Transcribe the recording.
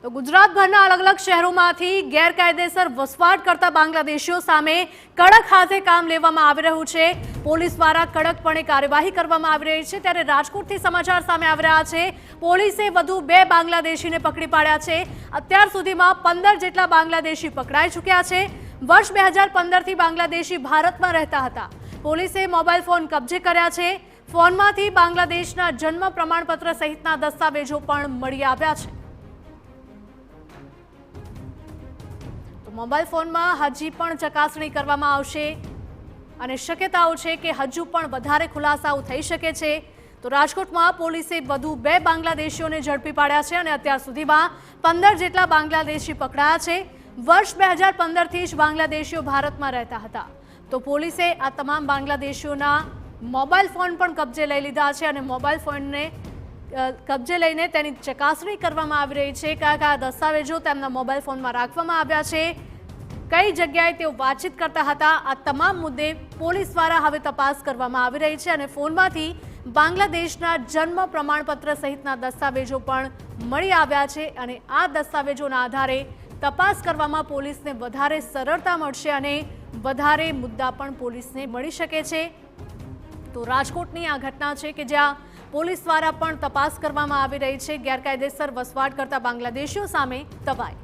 તો ગુજરાતભરના અલગ અલગ શહેરોમાંથી ગેરકાયદેસર વસવાટ કરતા બાંગ્લાદેશીઓ સામે કડક હાથે કામ લેવામાં આવી રહ્યું છે। પોલીસ દ્વારા કડકપણે કાર્યવાહી કરવામાં આવી રહી છે। ત્યારે રાજકોટથી સમાચાર સામે આવી રહ્યા છે। પોલીસે વધુ 2 બાંગ્લાદેશીને પકડી પાડ્યા છે। અત્યાર સુધીમાં 15 જેટલા બાંગ્લાદેશી પકડાઈ ચૂક્યા છે। વર્ષ 2015થી બાંગ્લાદેશી ભારતમાં રહેતા હતા। પોલીસે મોબાઈલ ફોન કબજે કર્યા છે। ફોનમાંથી બાંગ્લાદેશના જન્મ પ્રમાણપત્ર સહિતના દસ્તાવેજો પણ મળી આવ્યા છે। મોબાઈલ ફોનમાં હજી પણ ચકાસણી કરવામાં આવશે અને શક્યતાઓ છે કે હજુ પણ વધારે ખુલાસાઓ થઈ શકે છે। તો રાજકોટમાં પોલીસે વધુ 2 બાંગ્લાદેશીઓને ઝડપી પાડ્યા છે અને અત્યાર સુધીમાં 15 જેટલા બાંગ્લાદેશી પકડાયા છે। વર્ષ 2015થી જ બાંગ્લાદેશીઓ ભારતમાં રહેતા હતા। તો પોલીસે આ તમામ બાંગ્લાદેશીઓના મોબાઈલ ફોન પણ કબજે લઈ લીધા છે અને મોબાઈલ ફોનને કબજે લઈને તેની ચકાસણી કરવામાં આવી રહી છે। કયા કયા દસ્તાવેજો તેમના મોબાઈલ ફોનમાં રાખવામાં આવ્યા છે, કઈ જગ્યાએ તેઓ વાતચીત કરતા હતા, આ તમામ મુદ્દે પોલીસ દ્વારા હવે તપાસ કરવામાં આવી રહી છે અને ફોનમાંથી બાંગ્લાદેશના જન્મ પ્રમાણપત્ર સહિતના દસ્તાવેજો પણ મળી આવ્યા છે અને આ દસ્તાવેજોના આધારે તપાસ કરવામાં પોલીસને વધારે સરળતા મળશે અને વધારે મુદ્દા પણ પોલીસને મળી શકે છે। તો રાજકોટની આ ઘટના છે કે જ્યાં પોલીસ દ્વારા પણ તપાસ કરવામાં આવી રહી છે। ગેરકાયદેસર વસવાટ કરતા બાંગ્લાદેશીઓ સામે તવાઈ।